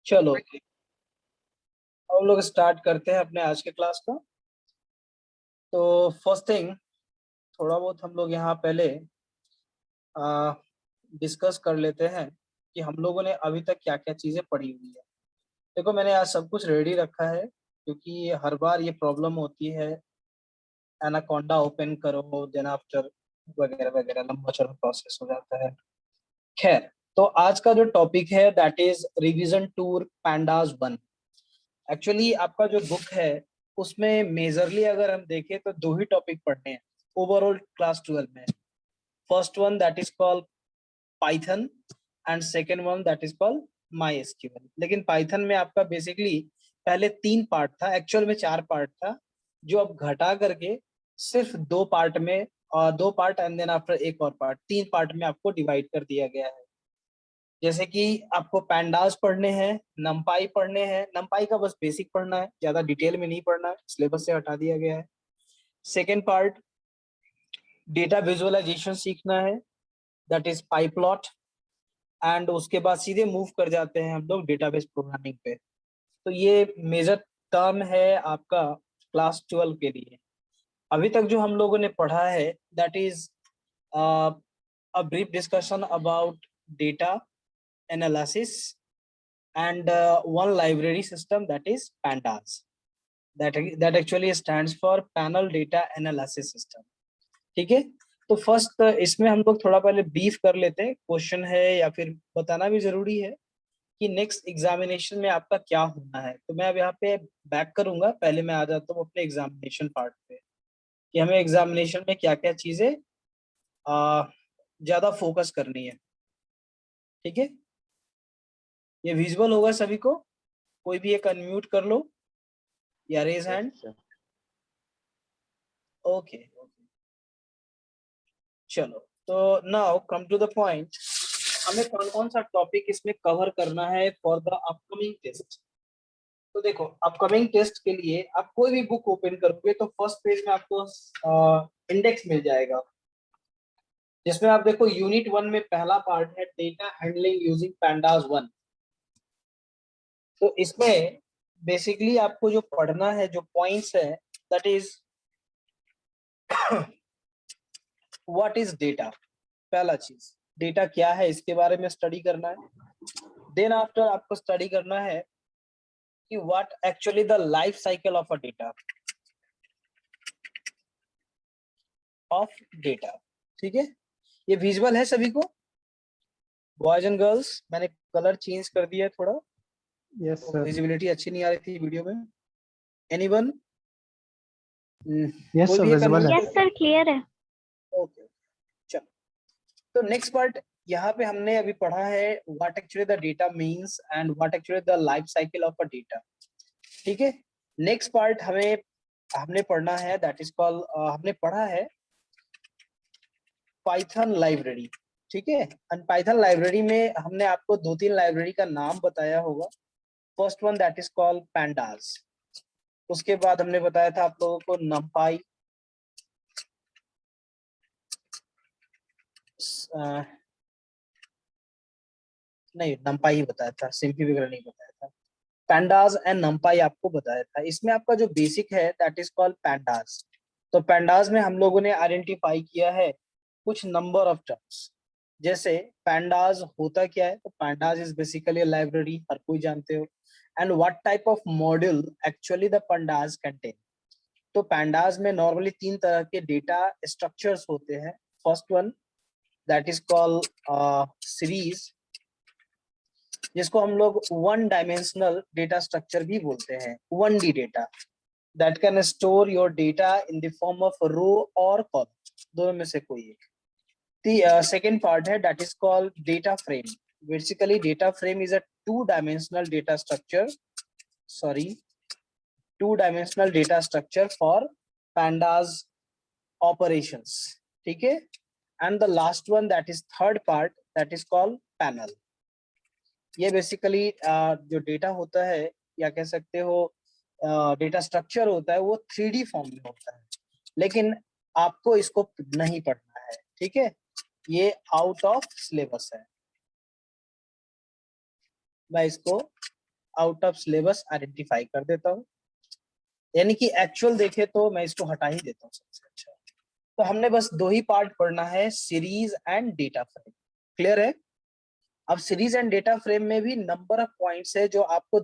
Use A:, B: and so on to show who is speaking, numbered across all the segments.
A: चलो हम लोग स्टार्ट करते हैं अपने आज के क्लास का। तो फर्स्ट थिंग, थोड़ा बहुत हम लोग यहाँ पहले डिस्कस कर लेते हैं कि हम लोगों ने अभी तक क्या क्या चीजें पढ़ी हुई है। देखो, मैंने आज सब कुछ रेडी रखा है क्योंकि हर बार ये प्रॉब्लम होती है, एनाकोंडा ओपन करो देन आफ्टर वगैरह वगैरह, लंबा चौड़ा प्रोसेस हो जाता है। खैर, तो आज का जो टॉपिक है that is revision tour pandas 1। Actually आपका जो बुक है उसमें मेजरली अगर हम देखें तो दो ही टॉपिक पढ़ने हैं ओवरऑल क्लास 12 में। First one that is called Python and second one that is called my SQL. लेकिन पाइथन में आपका बेसिकली पहले 3 पार्ट था, एक्चुअल में 4 पार्ट था, जो अब घटा करके सिर्फ 2 पार्ट में, और 2 पार्ट एंड देन आफ्टर एक और पार्ट, 3 पार्ट में आपको डिवाइड कर दिया गया है। जैसे कि आपको पैंडास पढ़ने हैं, नमपाई पढ़ने हैं। नमपाई का बस बेसिक पढ़ना है, ज्यादा डिटेल में नहीं पढ़ना है, सिलेबस से हटा दिया गया है। सेकेंड पार्ट डेटा विजुअलाइजेशन सीखना है, दैट इज पाइप्लॉट। एंड उसके बाद सीधे मूव कर जाते हैं हम लोग डेटाबेस प्रोग्रामिंग पे। तो ये मेजर टर्म है आपका क्लास 12 के लिए। अभी तक जो हम लोगों ने पढ़ा है that is a brief discussion about data analysis and one library system that is pandas, that actually stands for panel data analysis system। ठीक है, तो फर्स्ट इसमें हम लोग थोड़ा पहले ब्रीफ कर लेते हैं। क्वेश्चन है या फिर बताना भी जरूरी है कि नेक्स्ट एग्जामिनेशन में आपका क्या होना है। तो मैं अब यहाँ पे बैक करूंगा, पहले मैं आ जाता हूँ अपने एग्जामिनेशन पार्ट पे कि हमें एग्जामिनेशन में क्या क्या चीजें ज्यादा फोकस करनी है। ठीक है, ये विजुअल होगा सभी को? कोई भी एक अनम्यूट कर लो या रेज हैंड। ओके ओके, चलो तो now come to the point. हमें कौन कौन सा टॉपिक इसमें कवर करना है फॉर द अपकमिंग टेस्ट। तो देखो, अपकमिंग टेस्ट के लिए आप कोई भी बुक ओपन करोगे तो फर्स्ट पेज में आपको इंडेक्स मिल जाएगा, जिसमें आप देखो यूनिट 1 में पहला पार्ट है डेटा हैंडलिंग यूजिंग पैंडास 1। तो इसमें बेसिकली आपको जो पढ़ना है, जो पॉइंट्स है, that is what is data. पहला चीज डेटा क्या है, इसके बारे में स्टडी करना है। देन आफ्टर आपको स्टडी करना है कि what actually the life cycle of a data, of data. ठीक है, ये विजुअल है सभी को, बॉयज एंड गर्ल्स? मैंने कलर चेंज कर दिया है थोड़ा,
B: यस सर।
A: विजिबिलिटी अच्छी नहीं आ रही थी वीडियो में। एनीवन?
B: यस
A: कोई
B: सर,
A: भी एक
B: विजिबल है।
C: यस सर, क्लियर है।
A: ओके, चलो। तो नेक्स्ट पार्ट यहाँ पे हमने अभी पढ़ा है what actually the data means and what actually the life cycle of a data. ठीक है, नेक्स्ट पार्ट हमने पढ़ना है दैट इज कॉल्ड, हमने पढ़ा है पाइथन लाइब्रेरी। ठीक है, एंड पाइथन लाइब्रेरी में हमने आपको 2-3 लाइब्रेरी का नाम बताया होगा। First one that is called pandas, उसके बाद हमने बताया था आप लोगों को नमपाई, नहीं नमपाई ही बताया था, सिंपली वगैरह नहीं बताया था। पैंडास एंड नमपाई आपको बताया था। इसमें आपका जो बेसिक है दैट इज कॉल्ड पैंडास। तो पैंडास में हम लोगों ने आइडेंटिफाई किया है कुछ नंबर ऑफ टर्म्स। जैसे पैंडास होता क्या है, तो पैंडास इज बेसिकली लाइब्रेरी, हर कोई जानते हो। And what type of module actually the pandas contain. तो पैंडास में नॉर्मली 3 तरह के डेटा स्ट्रक्चर्स होते हैं। First one that is called series, जिसको हम लोग 1 डायमेंशनल डेटा स्ट्रक्चर भी बोलते हैं, 1D data that can store your data in the form of row और कॉलम, दोनों में से कोई एक। सेकेंड पार्ट है that is called data frame. Basically data frame is a 2 dimensional data structure, sorry 2 dimensional data structure for pandas operations। ठीक है, and the last one that is third part that is called panel. ये basically जो data होता है या कह सकते हो डेटा स्ट्रक्चर होता है, वो 3D फॉर्म में होता है, लेकिन आपको इसको नहीं पढ़ना है। ठीक है, ये आउट ऑफ सिलेबस है, मैं इसको आउट ऑफ सिलेबस आइडेंटिफाई कर देता हूँ, यानी कि एक्चुअल देखे तो मैं इसको हटा ही देता हूँ सबसे अच्छा। तो हमने बस दो ही पार्ट पढ़ना है, series and data frame. Clear है? अब सीरीज एंड डेटा फ्रेम में भी नंबर ऑफ पॉइंट्स है जो आपको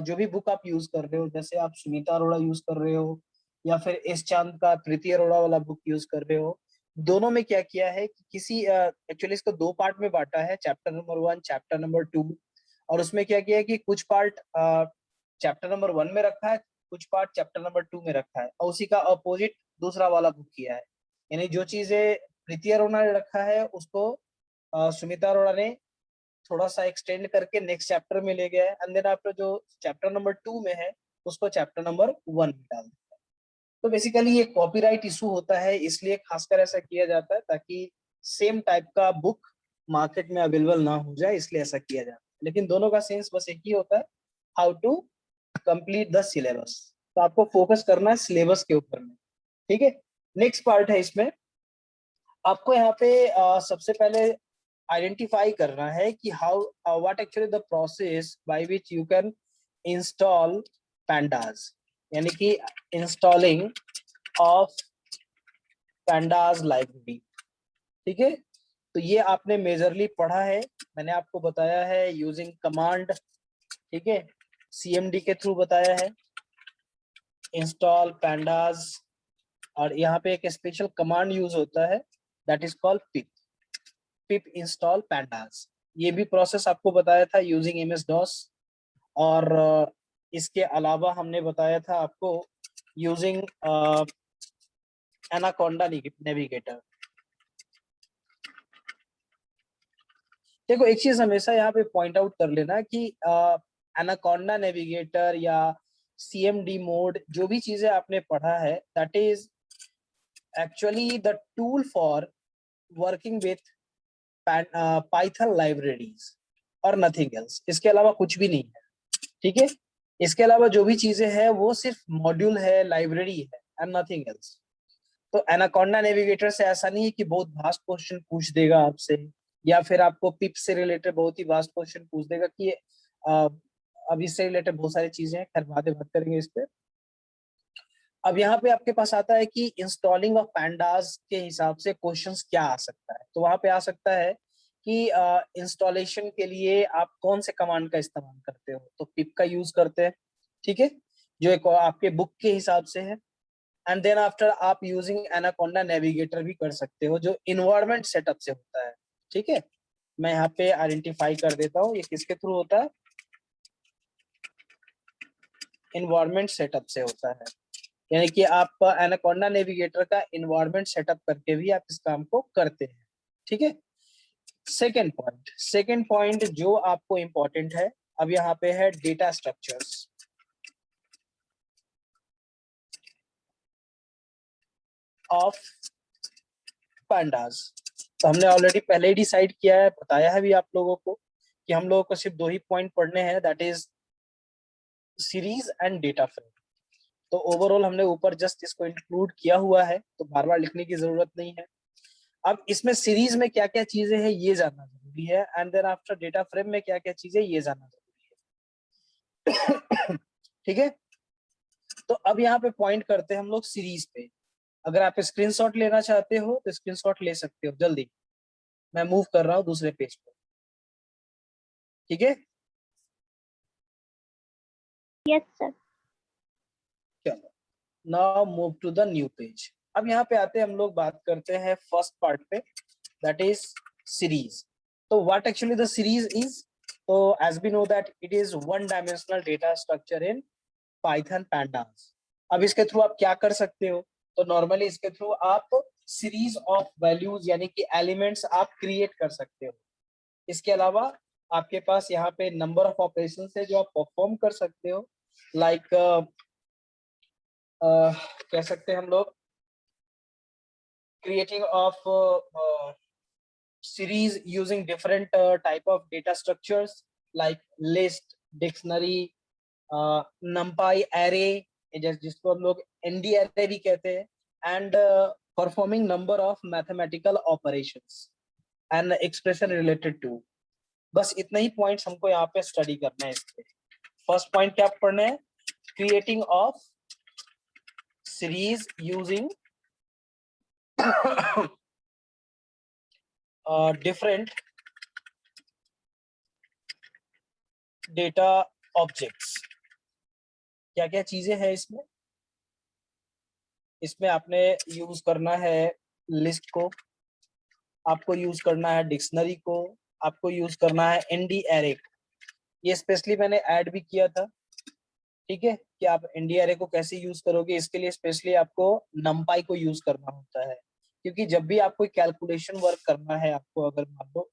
A: जो भी बुक आप यूज कर रहे हो, जैसे आप सुनीता अरोड़ा यूज कर रहे हो या फिर एस चांद का प्रीति अरोड़ा वाला बुक यूज कर रहे हो, दोनों में क्या किया है कि किसी एक्चुअली इसको दो पार्ट में बांटा है, चैप्टर नंबर 1, चैप्टर नंबर 2। और उसमें क्या किया है कि कुछ पार्ट चैप्टर नंबर 1 में रखा है, कुछ पार्ट चैप्टर नंबर 2 में रखा है, और उसी का अपोजिट दूसरा वाला बुक किया है। यानी जो चीजें प्रीति अरोड़ा ने रखा है उसको सुमिता अरोड़ा ने थोड़ा सा एक्सटेंड करके नेक्स्ट चैप्टर में ले गया है, एंड देन आफ्टर जो चैप्टर नंबर 2 में है उसको चैप्टर नंबर 1 में डाल दिया है। तो बेसिकली ये कॉपीराइट इशू होता है, इसलिए खासकर ऐसा किया जाता है ताकि सेम टाइप का बुक मार्केट में अवेलेबल ना हो जाए, इसलिए ऐसा किया जाता है। लेकिन दोनों का सेंस बस एक ही होता है, how to complete the syllabus. तो आपको फोकस करना है सिलेबस के ऊपर में, ठीक है। नेक्स्ट पार्ट है, इसमें आपको यहाँ पे सबसे पहले आइडेंटिफाई करना है कि how what actually the process by which you can install pandas, यानी कि इंस्टॉलिंग ऑफ pandas लाइब्रेरी, ठीक है। तो ये आपने मेजरली पढ़ा है, मैंने आपको बताया है यूजिंग कमांड, ठीक है, cmd के थ्रू बताया है इंस्टॉल pandas। और यहाँ पे एक स्पेशल कमांड यूज होता है that is called pip install pandas। ये भी प्रोसेस आपको बताया था यूजिंग MS-DOS। और इसके अलावा हमने बताया था आपको यूजिंग एनाकोंडा नेविगेटर। देखो एक चीज हमेशा यहाँ पे पॉइंट आउट कर लेना कि एनाकोंडा नेविगेटर या CMD मोड, जो भी चीजें आपने पढ़ा है, that is actually the tool for working with Python libraries और नथिंग एल्स। इसके अलावा कुछ भी नहीं है, ठीक है। इसके अलावा जो भी चीजें हैं वो सिर्फ मॉड्यूल है, लाइब्रेरी है, एंड नथिंग एल्स। तो एनाकोंडा नेविगेटर से ऐसा नहीं है कि बहुत वास्ट क्वेश्चन पूछ देगा आपसे, या फिर आपको पिप से रिलेटेड बहुत ही वास्ट क्वेश्चन पूछ देगा कि अब इससे रिलेटेड बहुत सारी चीजें हैं, खैर बाद में बात करेंगे इस पे। अब यहाँ पे आपके पास आता है कि इंस्टॉलिंग ऑफ पैंडास के हिसाब से क्वेश्चंस क्या आ सकता है। तो वहां पे आ सकता है कि इंस्टॉलेशन के लिए आप कौन से कमांड का इस्तेमाल करते हो, तो पिप का यूज करते हैं, ठीक है, जो एक आपके बुक के हिसाब से है। एंड देन आफ्टर आप यूजिंग एनाकोंडा नेविगेटर भी कर सकते हो, जो इन्वायरमेंट सेटअप से होता है, ठीक है। मैं यहाँ पे आइडेंटिफाई कर देता हूँ ये किसके थ्रू होता है, इन्वायरमेंट सेटअप से होता है। यानी कि आप एनाकोंडा नेविगेटर का इन्वायरमेंट सेटअप करके भी आप इस काम को करते हैं, ठीक है। सेकेंड पॉइंट जो आपको इंपॉर्टेंट है अब यहाँ पे है डेटा स्ट्रक्चर्स ऑफ pandas। तो हमने ऑलरेडी पहले ही डिसाइड किया है, बताया है भी आप लोगों को कि हम लोगों को सिर्फ दो ही पॉइंट पढ़ने हैं, that is series and data frame. तो ओवरऑल हमने ऊपर जस्ट इसको इंक्लूड किया हुआ है, तो बार बार लिखने की जरूरत नहीं है। अब इसमें सीरीज में क्या क्या चीजें हैं ये जानना जरूरी है, and then after data frame में क्या क्या चीजें ये जानना जरूरी है। ठीक है। तो अब यहाँ पे पॉइंट करते हैं हम लोग सीरीज पे। अगर आप स्क्रीनशॉट लेना चाहते हो तो स्क्रीनशॉट ले सकते हो, जल्दी मैं मूव कर रहा हूँ दूसरे पेज पे, ठीक है।
B: Yes sir.
A: चलो now move to the new page. अब यहाँ पे आते हैं हम लोग, बात करते हैं फर्स्ट पार्ट पे, दैट इज सीरीज। तो what actually the series is, तो as we know that it is one dimensional data structure in Python pandas। अब इसके थ्रू आप क्या कर सकते हो, तो नॉर्मली इसके थ्रू आप सीरीज ऑफ वैल्यूज यानी कि एलिमेंट्स आप क्रिएट कर सकते हो। इसके अलावा आपके पास यहाँ पे नंबर ऑफ ऑपरेशन है जो आप परफॉर्म कर सकते हो, लाइक कह सकते हैं हम लोग creating of series using different type of data structures like list, dictionary, numpy array, जिसको हम लोग nd array भी कहते हैं, and performing number of mathematical operations and expression related to। बस इतना ही पॉइंट्स हमको यहाँ पे स्टडी करना है इसके। फर्स्ट पॉइंट क्या पढ़ना है, creating of series using different data objects. क्या क्या चीजें हैं इसमें, इसमें आपने यूज करना है लिस्ट को, आपको यूज करना है डिक्शनरी को, आपको यूज करना है एनडी एरे को। ये स्पेशली मैंने ऐड भी किया था, ठीक है, कि आप एनडी एरे को कैसे यूज करोगे। इसके लिए स्पेशली आपको नमपाई को यूज करना होता है, क्योंकि जब भी आप कोई कैलकुलेशन वर्क करना है आपको, अगर मान लो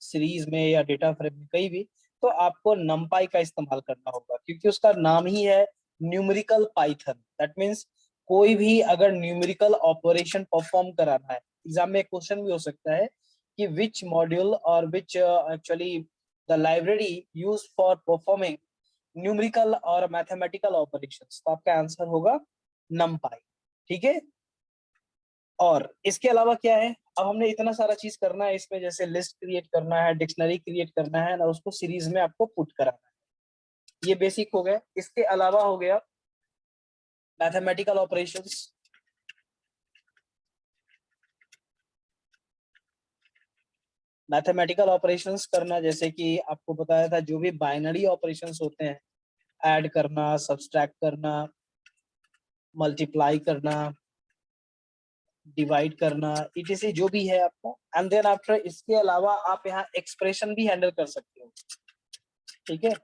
A: सीरीज में या डेटा फ्रेम में कहीं भी, तो आपको नमपाई का इस्तेमाल करना होगा, क्योंकि उसका नाम ही है न्यूमेरिकल पाइथन। दैट मीन्स कोई भी अगर न्यूमेरिकल ऑपरेशन परफॉर्म कराना है, एग्जाम में क्वेश्चन भी हो सकता है कि विच मॉड्यूल और which actually the library use for performing numerical और मैथमेटिकल ऑपरेशंस, तो आपका आंसर होगा नमपाई, ठीक है। और इसके अलावा क्या है, अब हमने इतना सारा चीज करना है इसमें, जैसे लिस्ट क्रिएट करना है, डिक्शनरी क्रिएट करना है ना, उसको सीरीज में आपको पुट कराना है। ये बेसिक हो गया। इसके अलावा हो गया मैथमेटिकल ऑपरेशंस। मैथमेटिकल ऑपरेशंस करना, जैसे कि आपको बताया था जो भी बाइनरी ऑपरेशंस होते हैं, ऐड करना, सब्सट्रैक्ट करना, मल्टीप्लाई करना, डिवाइड करना, इटीसी जो भी है आपका। एंड देन आफ्टर इसके अलावा आप यहाँ एक्सप्रेशन भी हैंडल कर सकते हो, ठीक है।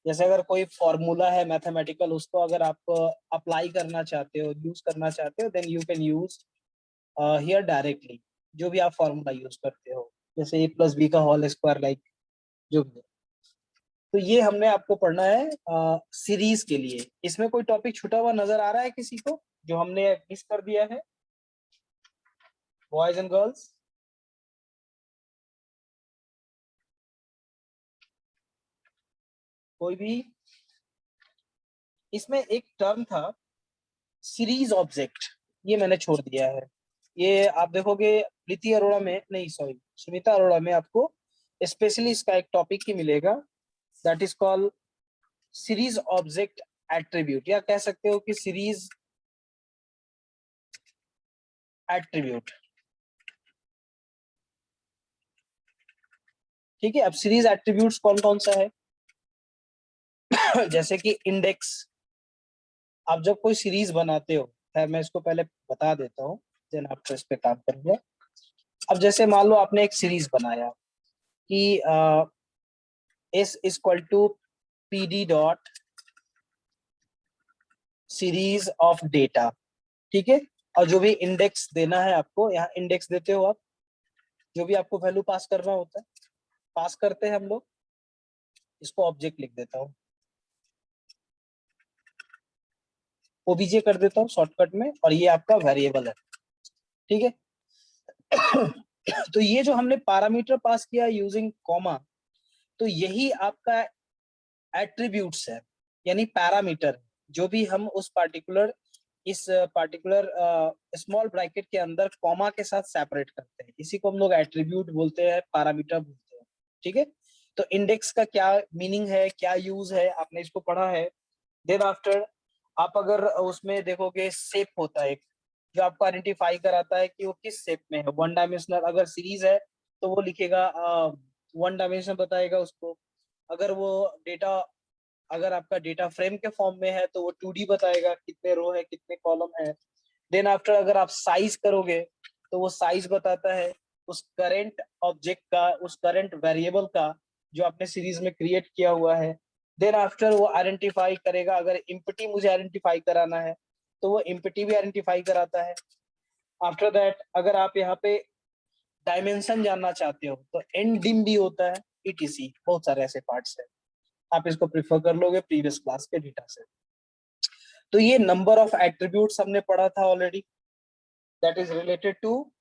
A: जैसे अगर कोई फॉर्मूला है मैथमेटिकल, उसको अगर आप अप्लाई करना चाहते हो, यूज करना चाहते हो, then you can use here directly, जो भी आप फॉर्मूला यूज करते हो, जैसे ए प्लस बी का होल स्क्वायर, लाइक जो भी है। तो ये हमने आपको पढ़ना है सीरीज के लिए। इसमें कोई टॉपिक छूटा हुआ नजर आ रहा है किसी को जो हमने मिस कर दिया है, बॉयज एंड गर्ल्स? कोई भी? इसमें एक टर्म था सीरीज ऑब्जेक्ट, ये मैंने छोड़ दिया है। ये आप देखोगे प्रीति अरोड़ा में, नहीं सॉरी, सुनीता अरोड़ा में आपको स्पेशली इसका एक टॉपिक ही मिलेगा, that is called series object attribute, या कह सकते हो कि सीरीज एट्रीब्यूट, ठीक है। अब सीरीज एट्रीब्यूट्स कौन कौन सा है जैसे कि इंडेक्स। आप जब कोई सीरीज बनाते हो, खैर मैं इसको पहले बता देता हूँ, देन आप इस पे काम करेंगे। अब जैसे मान लो आपने एक सीरीज बनाया कि s equal to p d dot series of data, ठीक है। और जो भी इंडेक्स देना है आपको, यहाँ इंडेक्स देते हो आप, जो भी आपको वैल्यू पास करना होता है, पास करते हैं हम लोग, इसको ऑब्जेक्ट लिख देता हूँ, ओबीजे कर देता हूँ शॉर्टकट में, और ये आपका वेरिएबल है, ठीक है। तो ये जो हमने पैरामीटर पास किया यूजिंग कॉमा, तो यही आपका एट्रीब्यूट्स है, यानी पैरामीटर, जो भी हम उस पार्टिकुलर, इस पार्टिकुलर स्मॉल ब्रैकेट के अंदर कॉमा के साथ सेपरेट करते हैं, इसी को हम लोग एट्रीब्यूट बोलते हैं, पैरामीटर बोलते हैं, ठीक है। तो इंडेक्स का क्या मीनिंग है, क्या यूज है, आपने इसको पढ़ा है। देन आफ्टर आप अगर उसमें देखोगे शेप होता है एक, जो आपको आइडेंटिफाई कराता है कि वो किस शेप में है। वन डायमेंशनल अगर सीरीज है तो वो लिखेगा वन डायमेंशन बताएगा उसको। अगर वो डेटा, अगर आपका डेटा फ्रेम के फॉर्म में है तो वो 2D बताएगा, कितने रो है कितने कॉलम है। देन आफ्टर अगर आप साइज करोगे तो वो साइज बताता है उस करंट ऑब्जेक्ट का, उस करंट वेरिएबल का जो आपने सीरीज में क्रिएट किया हुआ है। देन आफ्टर वो आइडेंटिफाई करेगा, अगर इम्पटी मुझे आइडेंटिफाई कराना है तो वो इम्पटी भी आइडेंटिफाई कराता है। आफ्टर दैट अगर आप यहाँ पे डायमेंशन जानना चाहते हो तो एंड डिम भी होता है, ईटीसी बहुत सारे ऐसे पार्ट्स है, आप इसको प्रिफर कर लोगे प्रीवियस क्लास के डेटा से। तो ये नंबर ऑफ एट्रीब्यूट्स हमने पढ़ा था already, that is related to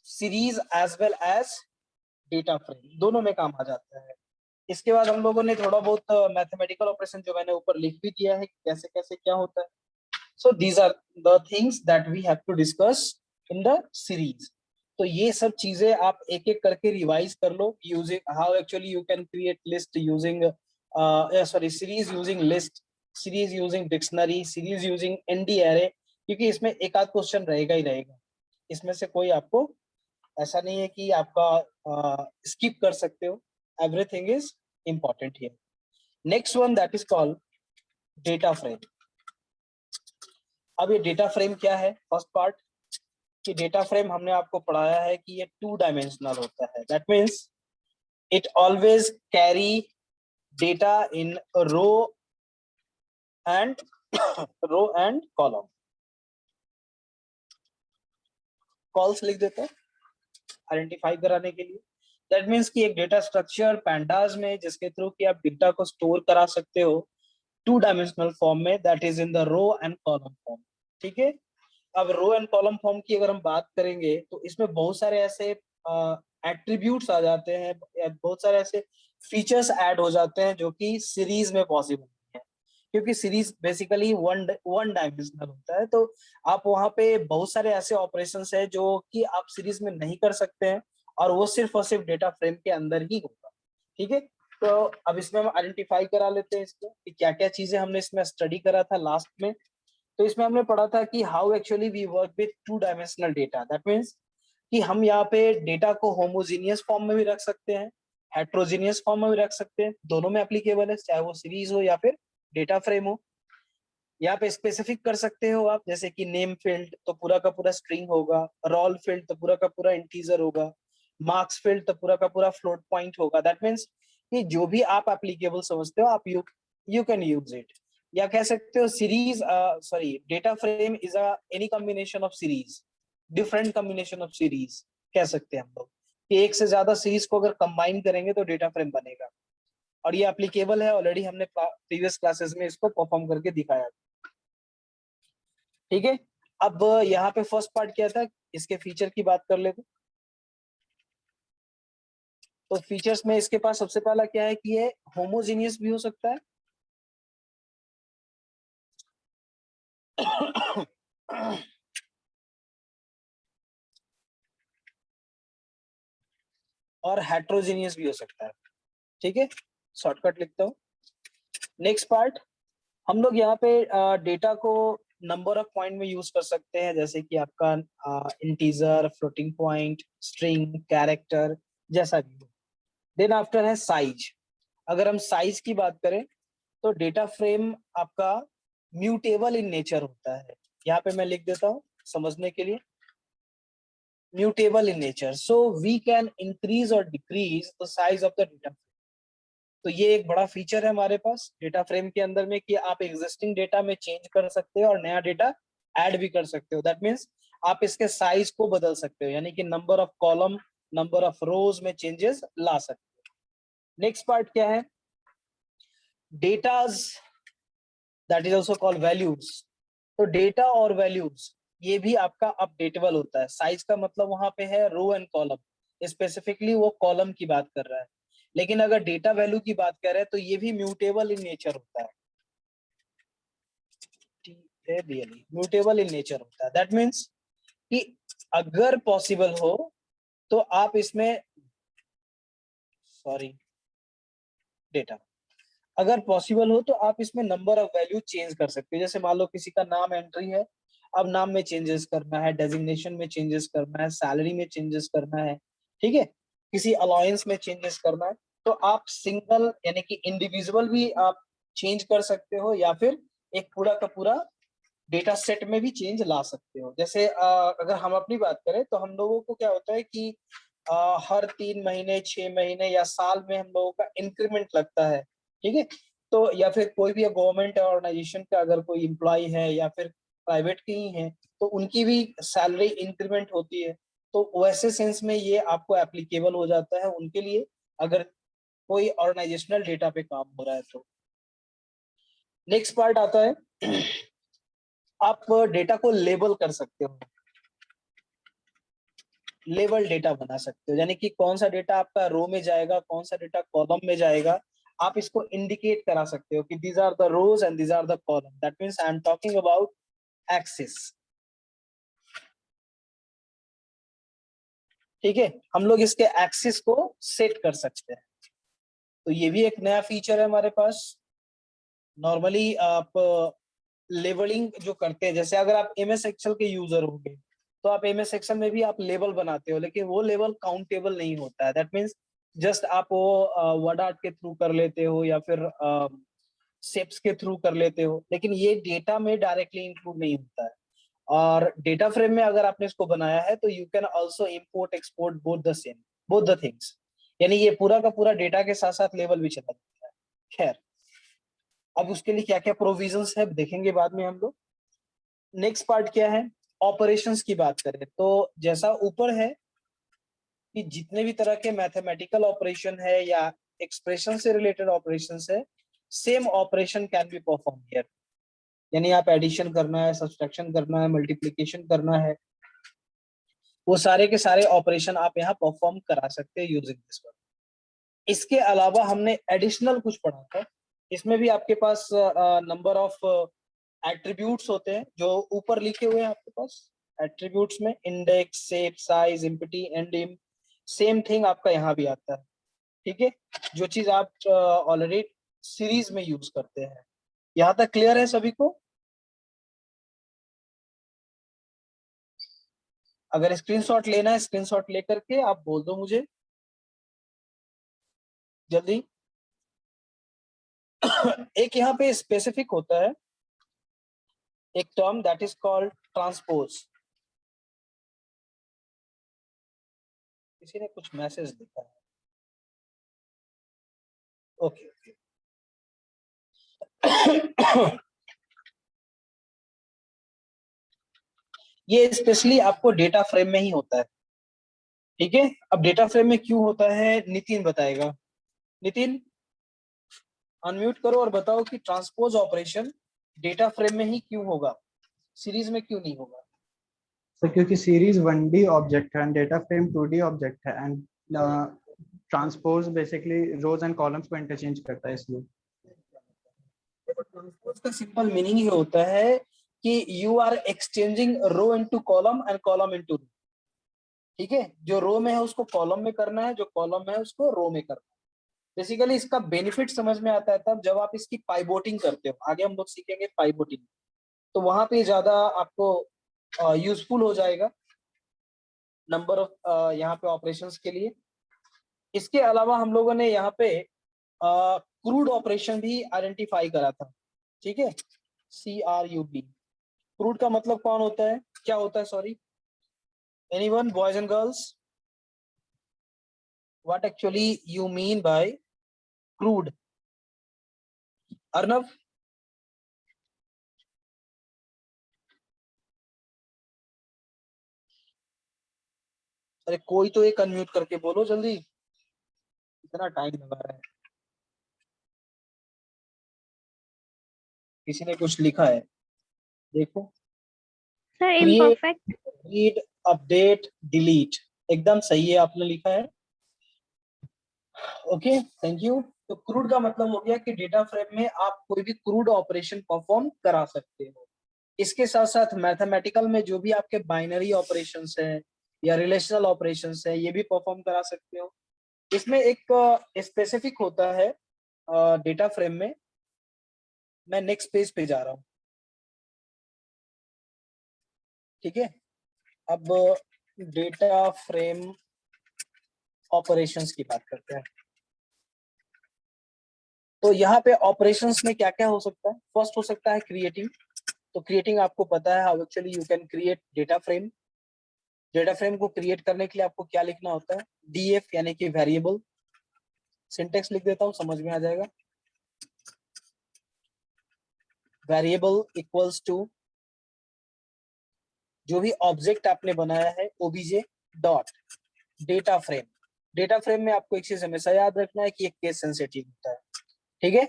A: series as well as data frame, दोनों में काम आ जाता है। इसके बाद हम लोगों ने थोड़ा बहुत मैथमेटिकल ऑपरेशन जो मैंने ऊपर लिख भी दिया है कैसे कैसे क्या होता है। So these are the things that we have to discuss in the series. तो ये सब चीजें आप एक एक करके रिवाइज कर लो, using how actually you can create list using sorry series using list, series using dictionary, series using ND array, क्योंकि इसमें एक आध क्वेश्चन रहेगा ही रहेगा, इसमें से कोई आपको ऐसा नहीं है कि आपका स्किप कर सकते हो, everything is important here. Next one that is called data frame. अब ये डेटा फ्रेम क्या है? फर्स्ट पार्ट कि डेटा फ्रेम हमने आपको पढ़ाया है कि ये 2 डायमेंशनल होता है, that means it always carry data in row and row and column. Cols लिख देते हैं आइडेंटिफाई कराने के लिए। दैट मीन्स कि एक डेटा स्ट्रक्चर पैंडास में जिसके थ्रू कि आप डेटा को स्टोर करा सकते हो 2 डायमेंशनल फॉर्म में, that is in the row and column form. ठीक है, अब रो एंड कॉलम फॉर्म की अगर हम बात करेंगे तो इसमें बहुत सारे ऐसे एट्रीब्यूट्स आ जाते हैं, बहुत सारे ऐसे फीचर्स ऐड हो जाते हैं जो कि सीरीज में पॉसिबल नहीं है, क्योंकि सीरीज बेसिकली वन डायमेंशनल होता है। तो आप वहां पे बहुत सारे ऐसे ऑपरेशंस है जो कि आप सीरीज में नहीं कर सकते हैं, और वो सिर्फ और सिर्फ डेटा फ्रेम के अंदर ही होगा। ठीक है, तो अब इसमें हम आइडेंटिफाई करा लेते हैं इसको कि क्या क्या चीजें हमने इसमें स्टडी करा था लास्ट में। तो इसमें हमने पढ़ा था कि how actually we work with 2 dimensional data, that means कि हम यहाँ पे डेटा को होमोजीनियस फॉर्म में भी रख सकते हैं, हेट्रोजीनियस फॉर्म में भी रख सकते हैं, दोनों में एप्लीकेबल है, चाहे वो सीरीज हो या फिर डेटा फ्रेम हो। यहाँ पे स्पेसिफिक कर सकते हो आप, जैसे कि नेम फील्ड तो पूरा का पूरा स्ट्रिंग होगा, रोल फील्ड तो पूरा का पूरा इंटीजर होगा, मार्क्स फील्ड तो पूरा का पूरा फ्लोट पॉइंट होगा। दैट मीन्स कि जो भी आप एप्लीकेबल समझते हो आप यू कैन यूज इट। या कह सकते हो series, sorry data frame is any combination of series, different combination of series कह सकते हैं हम लोग, कि एक से ज्यादा सीरीज को अगर कंबाइन करेंगे तो डेटा फ्रेम बनेगा। और ये एप्लीकेबल है, ऑलरेडी हमने प्रीवियस क्लासेस में इसको परफॉर्म करके दिखाया। ठीक है, अब यहाँ पे फर्स्ट पार्ट क्या था, इसके फीचर की बात कर लेते। तो फीचर्स में इसके पास सबसे पहला क्या है कि ये होमोजीनियस भी हो सकता है और हेट्रोजीनियस भी हो सकता है। ठीक है, शॉर्टकट लिखता हूँ। नेक्स्ट पार्ट, हम लोग यहाँ पे डेटा को नंबर ऑफ पॉइंट में यूज कर सकते हैं, जैसे कि आपका integer, floating point, string, character, जैसा भी हो। देन आफ्टर है साइज। अगर हम साइज की बात करें तो डेटा फ्रेम आपका म्यूटेबल इन नेचर होता है। यहाँ पे मैं लिख देता हूँ समझने के लिए, mutable in nature, so we can increase और decrease the size of the data. तो ये एक बड़ा फीचर है हमारे पास डेटा फ्रेम के अंदर में कि आप एग्जिस्टिंग डेटा में चेंज कर सकते हो और नया डेटा ऐड भी कर सकते हो। दैट मीन्स आप इसके साइज को बदल सकते हो, यानी कि number of column, number of रोज में चेंजेस ला सकते हो। नेक्स्ट पार्ट क्या है, datas, that is also called values. तो डेटा और वैल्यूज ये भी आपका अपडेटेबल होता है। साइज का मतलब वहां पे है रो एंड कॉलम, स्पेसिफिकली वो कॉलम की बात कर रहा है। लेकिन अगर डेटा वैल्यू की बात कर रहे हैं तो ये भी म्यूटेबल इन नेचर होता है, म्यूटेबल इन नेचर होता है। दैट मीन्स कि अगर पॉसिबल हो तो आप इसमें, सॉरी, डेटा, अगर पॉसिबल हो तो आप इसमें नंबर ऑफ वैल्यू चेंज कर सकते हो। जैसे मान लो किसी का नाम एंट्री है, अब नाम में चेंजेस करना है, डेजिग्नेशन में चेंजेस करना है, सैलरी में चेंजेस करना है, ठीक है, किसी अलायंस में चेंजेस करना है, तो आप सिंगल यानी कि इंडिविजुअल भी आप चेंज कर सकते हो, या फिर एक पूरा का पूरा डेटा सेट में भी चेंज ला सकते हो। जैसे अगर हम अपनी बात करें तो हम लोगों को क्या होता है कि हर 3 महीने, 6 महीने या साल में हम लोगों का इंक्रीमेंट लगता है। ठीक है, तो या फिर कोई भी गवर्नमेंट ऑर्गेनाइजेशन का अगर कोई एम्प्लॉय है या फिर प्राइवेट की ही है तो उनकी भी सैलरी इंक्रीमेंट होती है। तो वैसे सेंस में ये आपको एप्लीकेबल हो जाता है उनके लिए, अगर कोई ऑर्गेनाइजेशनल डेटा पे काम हो रहा है तो। नेक्स्ट पार्ट आता है आप डेटा को लेबल कर सकते हो, लेबल डेटा बना सकते हो, यानी कि कौन सा डेटा आपका रो में जाएगा, कौन सा डेटा कॉलम में जाएगा, आप इसको इंडिकेट करा सकते हो कि these are the rows and these are the column. That means I am talking about axis. ठीक है, हम लोग इसके एक्सिस को सेट कर सकते हैं। तो ये भी एक नया फीचर है हमारे पास। नॉर्मली आप लेबलिंग जो करते हैं, जैसे अगर आप एमएस एक्सेल के यूजर होंगे तो आप एमएस एक्सेल में भी आप लेबल बनाते हो, लेकिन वो लेबल काउंटेबल नहीं होता है। दैट मीन्स जस्ट आप वो वर्ड आर्ट के थ्रू कर लेते हो या फिर शेप्स के थ्रू कर लेते हो, लेकिन ये डेटा में डायरेक्टली इंक्लूड नहीं होता है। और डेटा फ्रेम में अगर आपने इसको बनाया है तो you can also import export both the same, both the things, यानी ये पूरा का पूरा डेटा के साथ साथ लेबल भी चला जाता है। खैर, अब उसके लिए क्या क्या प्रोविजंस है देखेंगे बाद में हम लोग। नेक्स्ट पार्ट क्या है, ऑपरेशंस की बात करें तो जैसा ऊपर है कि जितने भी तरह के मैथमेटिकल ऑपरेशन है या एक्सप्रेशन से रिलेटेड ऑपरेशंस है, same operation can be perform here. यानी आप एडिशन करना है, सब्सट्रैक्शन करना है, मल्टीप्लिकेशन करना है, वो सारे के सारे ऑपरेशन आप यहाँ परफॉर्म करा सकते हैं यूजिंग दिस वर्ड। इसके अलावा हमने एडिशनल कुछ पढ़ा था, इसमें भी आपके पास नंबर ऑफ एट्रीब्यूट्स होते हैं जो ऊपर लिखे हुए हैं आपके पास। एट्रीब्यूट्स में index, shape, size, empty, एंडिम, same thing आपका यहाँ भी आता है। ठीक है, जो चीज आप ऑलरेडी सीरीज में यूज करते हैं। यहाँ तक क्लियर है सभी को? अगर स्क्रीनशॉट लेना है, स्क्रीनशॉट लेकर के आप बोल दो मुझे जल्दी। एक यहाँ पे स्पेसिफिक होता है एक term that is called transpose. किसी ने कुछ मैसेज लिखा है, ओके ओके। ये स्पेशली आपको डेटा फ्रेम में ही होता है। ठीक है, अब डेटा फ्रेम में क्यों होता है नितिन बताएगा। नितिन अनम्यूट करो और बताओ कि ट्रांसपोज ऑपरेशन डेटा फ्रेम में ही क्यों होगा, सीरीज में क्यों नहीं होगा।
B: सर क्योंकि सीरीज 1D ऑब्जेक्ट है and data frame 2D object है and transpose basically rows and columns को इंटरचेंज करता है इसलिए।
A: ट्रांसपोज का सिंपल मीनिंग ये होता है कि you are exchanging row into column and column into row. ठीक है, जो रो में है उसको कॉलम में करना है, जो कॉलम में है उसको रो में करना है। बेसिकली इसका बेनिफिट समझ में आता है तब जब आप इसकी पाइवोटिंग करते हो। आगे हम लोग सीखेंगे पाइवोटिंग, तो वहां पे ज्यादा आपको यूजफुल हो जाएगा नंबर ऑफ यहाँ पे ऑपरेशंस के लिए। इसके अलावा हम लोगों ने यहाँ पे क्रूड ऑपरेशन भी आइडेंटिफाई करा था। ठीक है, CRUD, क्रूड का मतलब कौन होता है, क्या होता है, sorry, anyone, boys and girls, what actually you mean by crude? Arnav, अरे कोई तो एक अनम्यूट करके बोलो जल्दी, इतना टाइम लगा रहा है। किसी ने कुछ लिखा है, देखो।
C: Sir
A: create,
C: imperfect.
A: Read, update, delete, एकदम सही है आपने लिखा है। Okay, thank you. तो क्रूड का मतलब हो गया कि डेटा फ्रेम में आप कोई भी क्रूड ऑपरेशन परफॉर्म करा सकते हो। इसके साथ साथ मैथमेटिकल में जो भी आपके बाइनरी ऑपरेशंस है या रिलेशनल ऑपरेशंस है, ये भी परफॉर्म करा सकते हो। इसमें एक स्पेसिफिक होता है डेटा फ्रेम में। मैं नेक्स्ट पेज पे जा रहा हूँ। ठीक है, अब डेटा फ्रेम ऑपरेशंस की बात करते हैं। तो यहाँ पे ऑपरेशंस में क्या क्या हो सकता है। फर्स्ट हो सकता है क्रिएटिंग। तो क्रिएटिंग आपको पता है how actually you can create data frame. Data frame को क्रिएट करने के लिए आपको क्या लिखना होता है, DF यानी कि वेरिएबल। सिंटेक्स लिख देता हूँ, समझ में आ जाएगा। वेरिएबल इक्वल्स टू जो भी ऑब्जेक्ट आपने बनाया है OBJ dot data frame. Data frame में आपको एक चीज हमेशा याद रखना है कि एक केस सेंसिटिव होता है। ठीक है,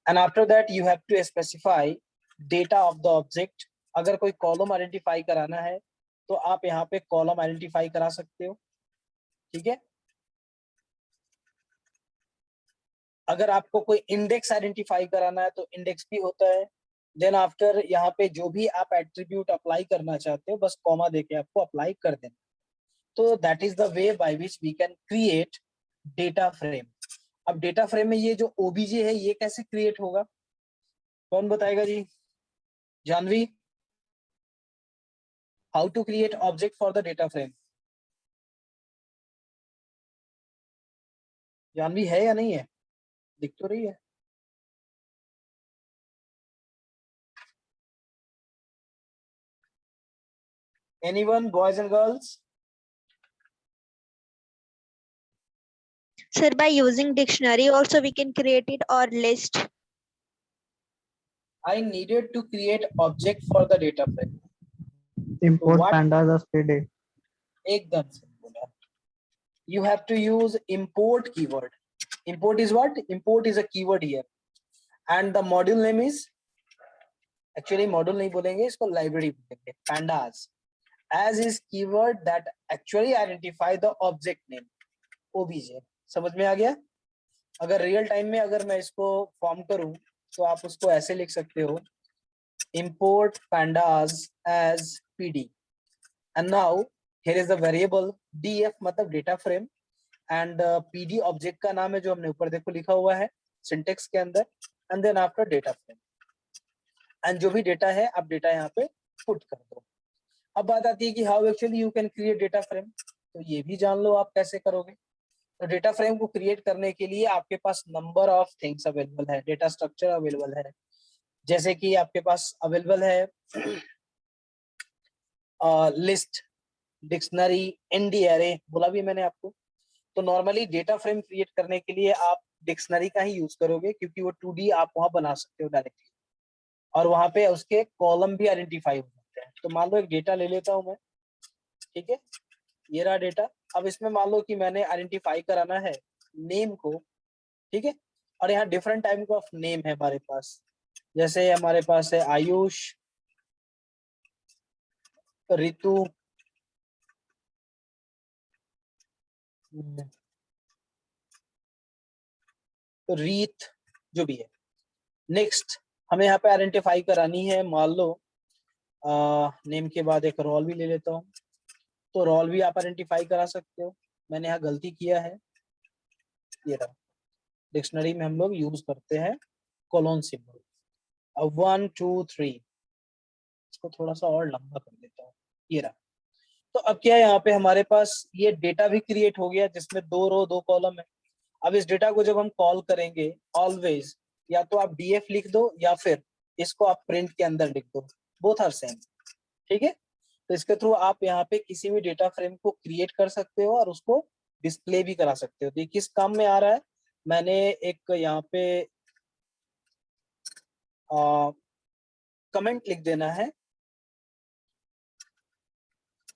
A: and after that you have to specify data of the object. अगर कोई कॉलम आइडेंटिफाई कराना है तो आप यहाँ पे कॉलम आइडेंटिफाई करा सकते हो। ठीक है, अगर आपको कोई इंडेक्स आइडेंटिफाई कराना है तो इंडेक्स भी होता है। देन आफ्टर यहाँ पे जो भी आप एट्रीब्यूट अप्लाई करना चाहते हो बस कॉमा देके आपको अप्लाई कर देना। तो that is the way by which we can create data frame. अब डेटा फ्रेम में ये जो ओबीजे है ये कैसे क्रिएट होगा, कौन बताएगा जी? Janvi, how to create object for the data frame? Janvi है या नहीं है? दिख तो रही है। Anyone, boys and girls?
C: Sir, by using dictionary also we can create it or list.
A: I needed to create object for the data frame.
B: Import
A: what?
B: pandas as PD.
A: एकदम simple है. You have to use import keyword. Import is what? Import is a keyword here. And the module name is, actually module नहीं बोलेंगे इसको, library बोलेंगे, pandas. As is keyword that actually identify the object name, obj. समझ में आ गया? अगर real time में अगर मैं इसको फॉर्म करूं तो आप उसको ऐसे लिख सकते हो, import pandas as pd. And now here is the variable df मतलब data frame, and pd object का नाम है जो हमने ऊपर देखो लिखा हुआ है सिंटेक्स के अंदर, and then after data frame, and जो भी डेटा है आप डेटा यहाँ पे पुट कर दो. अब बात आती है कि how actually you can create data frame, तो ये भी जान लो आप कैसे करोगे. तो डेटा फ्रेम को क्रिएट करने के लिए आपके पास नंबर ऑफ थिंग्स अवेलेबल है, डेटा स्ट्रक्चर अवेलेबल है. जैसे कि आपके पास अवेलेबल है लिस्ट, डिक्शनरी, एनडी एरे, बोला भी मैंने आपको. तो नॉर्मली डेटा फ्रेम क्रिएट करने के लिए आप डिक्शनरी का ही यूज करोगे क्योंकि वो 2D आप वहां बना सकते हो डायरेक्टली, और वहां पे उसके कॉलम भी आइडेंटिफाई हो जाते हैं. तो मान लो एक डेटा ले लेता हूं मैं, ठीक है, ये रहा डेटा. अब इसमें मान लो कि मैंने आइडेंटिफाई कराना है नेम को, ठीक है, और यहाँ डिफरेंट टाइप ऑफ नेम है हमारे पास. जैसे हमारे पास है आयुष, ऋतु, रीत, जो भी है. नेक्स्ट हमें यहाँ पे आइडेंटिफाई करानी है, मान लो नेम के बाद एक रोल भी ले लेता हूँ, तो रोल भी आप आइडेंटिफाई करा सकते हो. मैंने यहाँ गलती किया है, ये रहा. डिक्शनरी में हम लोग यूज करते हैं कोलोन सिंबल. अब 1 2 3, इसको थोड़ा सा और लंबा कर देता हूँ, ये रहा. तो अब क्या है, यहाँ पे हमारे पास ये डेटा भी क्रिएट हो गया जिसमें 2 रो 2 कॉलम है. अब इस डेटा को जब हम कॉल करेंगे, ऑलवेज या तो आप डीएफ लिख दो या फिर इसको आप प्रिंट के अंदर लिख दो, बोथ आर सेम, ठीक है. तो इसके थ्रू आप यहाँ पे किसी भी डेटा फ्रेम को क्रिएट कर सकते हो और उसको डिस्प्ले भी करा सकते हो. तो ये किस काम में आ रहा है, मैंने एक यहाँ पे कमेंट लिख देना है,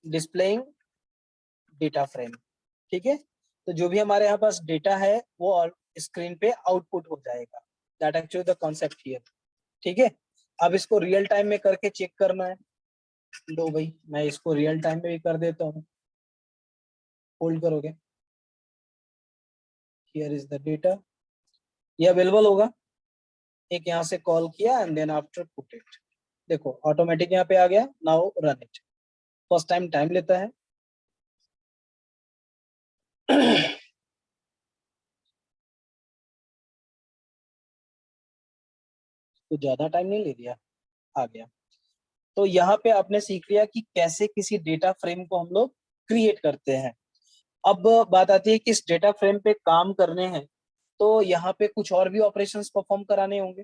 A: डिस्प्लेइंग डेटा फ्रेम, ठीक है. तो जो भी हमारे यहाँ पास डेटा है वो स्क्रीन पे आउटपुट हो जाएगा. That actually the concept here, ठीक है. अब इसको रियल टाइम में करके चेक करना है. लो भाई मैं इसको रियल टाइम में भी कर देता हूँ, होल्ड करोगे, हियर इज द डेटा, ये अवेलेबल होगा. एक यहाँ से कॉल किया and then after put it, देखो ऑटोमेटिक यहाँ पे आ गया. Now run it. First time लेता है. तो ज्यादा टाइम नहीं ले दिया, आ गया. तो यहाँ पे आपने सीख लिया कि कैसे किसी डेटा फ्रेम को हम लोग क्रिएट करते हैं. अब बात आती है कि इस डेटा फ्रेम पे काम करने हैं तो यहाँ पे कुछ और भी ऑपरेशंस परफॉर्म कराने होंगे.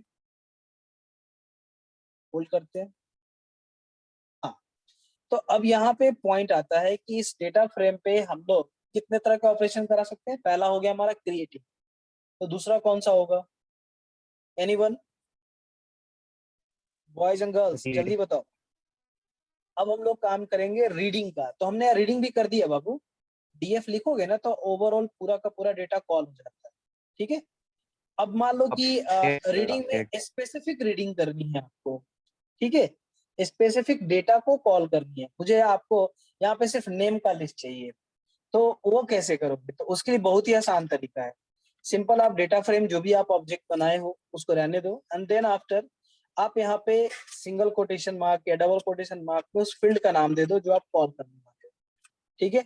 A: होल्ड करते हैं. हाँ, तो अब यहाँ पे पॉइंट आता है कि इस डेटा फ्रेम पे हम लोग कितने तरह का ऑपरेशन करा सकते हैं. पहला हो गया हमारा क्रिएटिंग, तो दूसरा कौन सा होगा, एनीवन, बॉयज एंड गर्ल्स जल्दी बताओ. अब हम लोग काम करेंगे रीडिंग का. तो हमने रीडिंग भी कर दिया बाबू, डीएफ लिखोगे ना तो ओवरऑल पूरा का पूरा डेटा कॉल हो जाता है, ठीक है. अब मान लो कि रीडिंग में स्पेसिफिक रीडिंग करनी है आपको, ठीक है, स्पेसिफिक डेटा को कॉल करनी है. मुझे आपको यहाँ पे सिर्फ नेम का लिस्ट चाहिए, तो वो कैसे करोगे, तो उसके लिए बहुत ही आसान तरीका है. सिंपल, आप डेटा फ्रेम जो भी आप ऑब्जेक्ट बनाए हो उसको रहने दो, एंड देन आफ्टर आप यहाँ पे सिंगल कोटेशन मार्क या डबल कोटेशन मार्क में उस फील्ड का नाम दे दो जो आप कॉल करने वाले हो, ठीक है,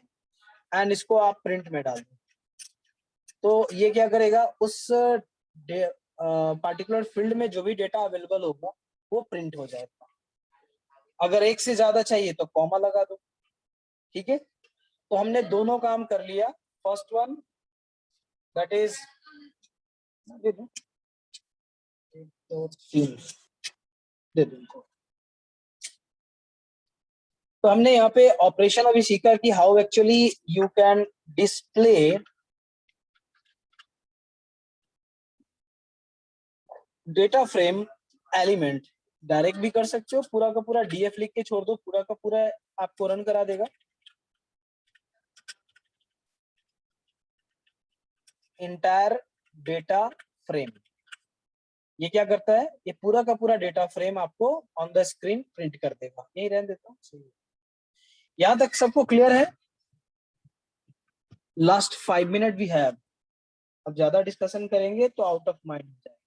A: एंड इसको आप प्रिंट में डाल दो. तो ये क्या करेगा, उस पार्टिकुलर फील्ड में जो भी डेटा अवेलेबल होगा वो प्रिंट हो जाएगा। अगर एक से ज्यादा चाहिए तो कॉमा लगा दो, ठीक है। तो हमने दोनों काम कर लिया। फर्स्ट वन दैट इज, दे दो, 1 2 3 दे दो इनको। तो हमने यहाँ पे ऑपरेशन अभी सीखा कि how actually you can display data frame element. Direct भी कर सकते हो, पूरा का पूरा डीएफ लिख के छोड़ दो, पूरा का पूरा आपको रन करा देगा। इंटायर डेटा फ्रेम, ये क्या करता है, ये पूरा का पूरा डेटा फ्रेम आपको ऑन द स्क्रीन प्रिंट कर देगा। यही रहने देता हूँ। यहां तक सबको क्लियर है? लास्ट 5 मिनट भी है। अब ज्यादा डिस्कशन करेंगे तो आउट ऑफ माइंड हो जाएगा।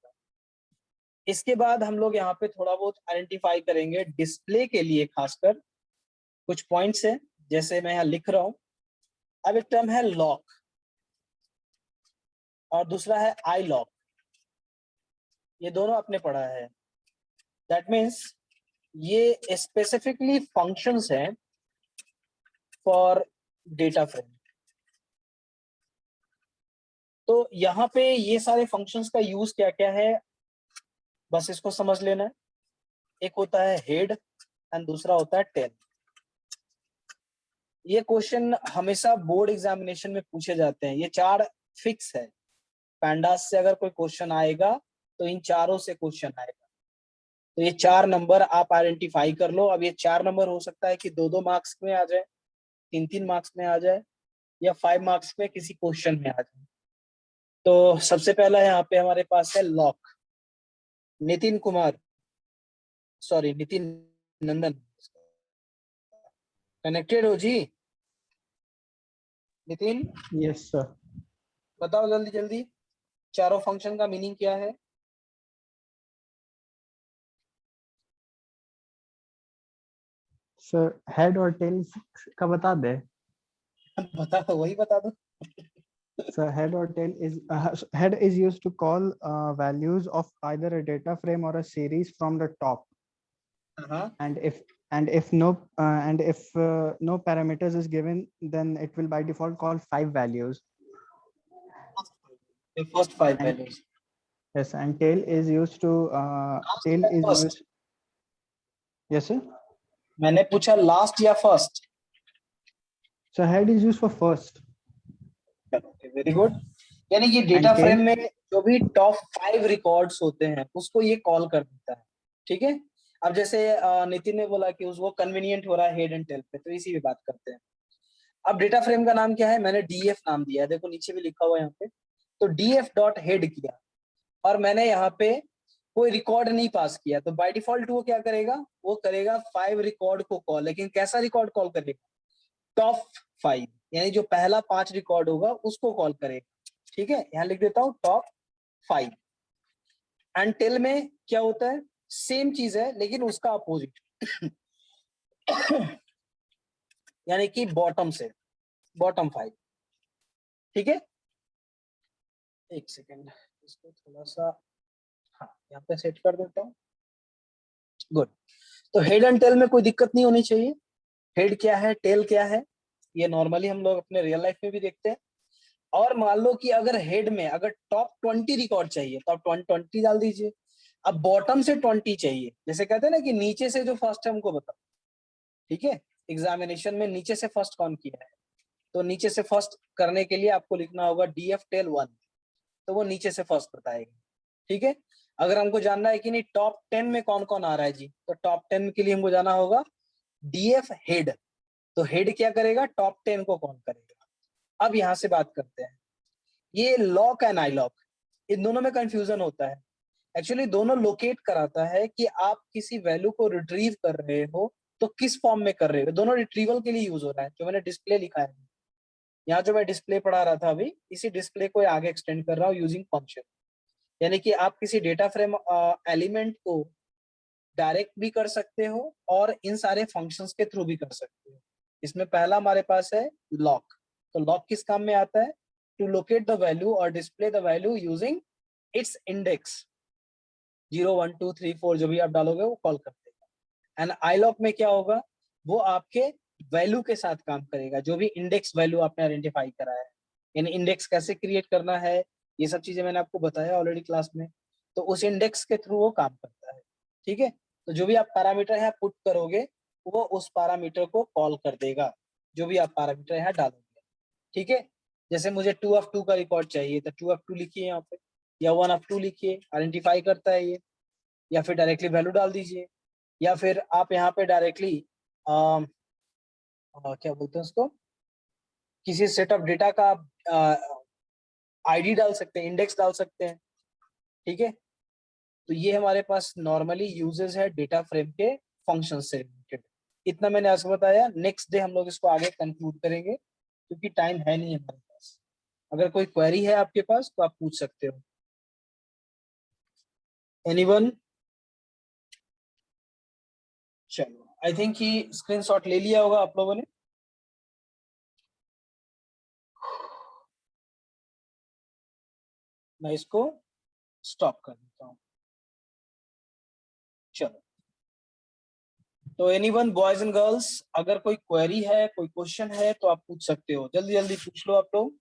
A: इसके बाद हम लोग यहाँ पे थोड़ा बहुत आइडेंटिफाई करेंगे डिस्प्ले के लिए, खासकर कुछ पॉइंट्स है, जैसे मैं यहाँ लिख रहा हूं। अब एक टर्म है लॉक और दूसरा है आई लॉक, ये दोनों आपने पढ़ा है। दैट मीन्स ये स्पेसिफिकली फंक्शंस हैं फॉर डेटा फ्रेम। तो यहाँ पे ये सारे फंक्शंस का यूज क्या क्या है, बस इसको समझ लेना है। एक होता है हेड एंड दूसरा होता है टेल। ये क्वेश्चन हमेशा बोर्ड एग्जामिनेशन में पूछे जाते हैं। ये 4 फिक्स है। पैंडास से अगर कोई क्वेश्चन आएगा तो इन चारों से क्वेश्चन आएगा। तो ये 4 नंबर आप आइडेंटिफाई कर लो। अब ये 4 नंबर हो सकता है कि 2-2 मार्क्स में आ जाए, 3-3 मार्क्स में आ जाए, या 5 मार्क्स में किसी क्वेश्चन में आ जाए। तो सबसे पहला यहाँ पे हमारे पास है लॉक। नितिन कुमार, सॉरी नितिन नंदन, कनेक्टेड हो जी? Nitin
B: yes sir.
A: बताओ जल्दी जल्दी, चारों फंक्शन का मीनिंग क्या है?
B: सर हेड और टेल का बता दे।
A: बता दो, वही बता दो।
B: So head is used to call values of either a data frame or a series from the top.
A: हाँ,
B: And if no parameters is given, then it will by default call 5 values.
A: the first 5
B: And
A: values.
B: yes, and tail is used to
A: First,
B: yes sir.
A: मैंने पूछा last या first?
B: So head is used for first.
A: Very good. यानी कि data
B: And
A: frame
B: tail,
A: में जो भी top 5 records होते हैं उसको ये कॉल कर देता है, ठीक है। अब जैसे नितिन ने बोला कि उसको कन्वीनियंट हो रहा है हेड एंड टेल पे, तो इसी पे बात करते हैं। अब डेटा फ्रेम का नाम क्या है? मैंने डीएफ नाम दिया है, देखो नीचे भी लिखा हुआ है यहाँ पे। तो डीएफ डॉट हेड किया और मैंने यहाँ पे कोई रिकॉर्ड नहीं पास किया, तो बाय डिफॉल्ट वो क्या करेगा, वो करेगा 5 रिकॉर्ड को कॉल। लेकिन कैसा रिकॉर्ड कॉल करेगा? टॉप 5, यानी जो पहला 5 रिकॉर्ड होगा उसको कॉल करेगा, ठीक है। यहाँ लिख देता हूँ टॉप 5। एंड टेल में क्या होता है? सेम चीज है लेकिन उसका अपोजिट यानी कि बॉटम से, बॉटम 5, ठीक है। एक सेकेंड, इसको थोड़ा सा हाँ यहाँ पे सेट कर देता हूँ। गुड। तो हेड एंड टेल में कोई दिक्कत नहीं होनी चाहिए। हेड क्या है, टेल क्या है, ये नॉर्मली हम लोग अपने रियल लाइफ में भी देखते हैं। और मान लो कि अगर हेड में अगर टॉप 20 रिकॉर्ड चाहिए तो आप 20 डाल दीजिए। अब बॉटम से 20 चाहिए, जैसे कहते हैं ना कि नीचे से जो फर्स्ट है हमको बताओ, ठीक है। एग्जामिनेशन में नीचे से फर्स्ट कौन किया है, तो नीचे से फर्स्ट करने के लिए आपको लिखना होगा डीएफ टेल 1, तो वो नीचे से फर्स्ट बताएगा, ठीक है। अगर हमको जानना है कि नहीं टॉप 10 में कौन कौन आ रहा है जी, तो टॉप 10 के लिए हमको जाना होगा डीएफ हेड। तो हेड क्या करेगा, टॉप 10 को कौन करेगा। अब यहां से बात करते हैं, ये लॉक एंड आई लॉक, इन दोनों में कंफ्यूजन होता है। एक्चुअली दोनों लोकेट कराता है कि आप किसी वैल्यू को रिट्रीव कर रहे हो तो किस फॉर्म में कर रहे हो। दोनों रिट्रीवल के लिए यूज हो रहा है। जो मैंने डिस्प्ले लिखा है यहाँ, जो मैं डिस्प्ले पढ़ा रहा था अभी, इसी डिस्प्ले को आगे एक्सटेंड कर रहा हूँ यूजिंग फंक्शन। यानी कि आप किसी डेटा फ्रेम एलिमेंट को डायरेक्ट भी कर सकते हो और इन सारे फंक्शंस के थ्रू भी कर सकते हो। इसमें पहला हमारे पास है लॉक। तो लॉक किस काम में आता है, to locate the value or display the value using its index 0 1 2 3 4 जो भी आप डालोगे वो कॉल कर देगा। एंड iloc में क्या होगा, वो आपके वैल्यू के साथ काम करेगा, जो भी इंडेक्स वैल्यू आपने आइडेंटिफाई करा है। यानी इंडेक्स कैसे क्रिएट करना है, ये सब चीजें मैंने आपको बताया ऑलरेडी क्लास में, तो उस इंडेक्स के थ्रू वो काम करता है। ठीक है, तो जो भी आप पैरामीटर यहाँ पुट करोगे वो उस पैरामीटर को कॉल कर देगा, जो भी आप पैरामीटर यहाँ डालोगे। ठीक है, जैसे मुझे 2 of 2 का रिकॉर्ड चाहिए तो 2 of 2 लिखिए यहाँ पे, या 1 of 2 लिखिए, आइडेंटिफाई करता है ये। या फिर डायरेक्टली वैल्यू डाल दीजिए, या फिर आप यहाँ पे डायरेक्टली क्या बोलते हैं उसको, किसी सेट ऑफ डेटा का आईडी डाल सकते हैं, इंडेक्स डाल सकते हैं। ठीक है, तो ये हमारे पास नॉर्मली यूजेस है डेटा फ्रेम के फंक्शन से रिलेटेड। इतना मैंने आपको बताया, नेक्स्ट डे हम लोग इसको आगे कंक्लूड करेंगे क्योंकि टाइम है नहीं हमारे पास। अगर कोई क्वेरी है आपके पास तो आप पूछ सकते हो। एनीवन? चलो, आई थिंक कि स्क्रीनशॉट ले लिया होगा आप लोगों ने। मैं इसको स्टॉप कर देता हूँ। चलो, तो एनीवन बॉयज एंड गर्ल्स, अगर कोई क्वेरी है, कोई क्वेश्चन है तो आप पूछ सकते हो, जल्दी जल्दी पूछ लो आप लोग।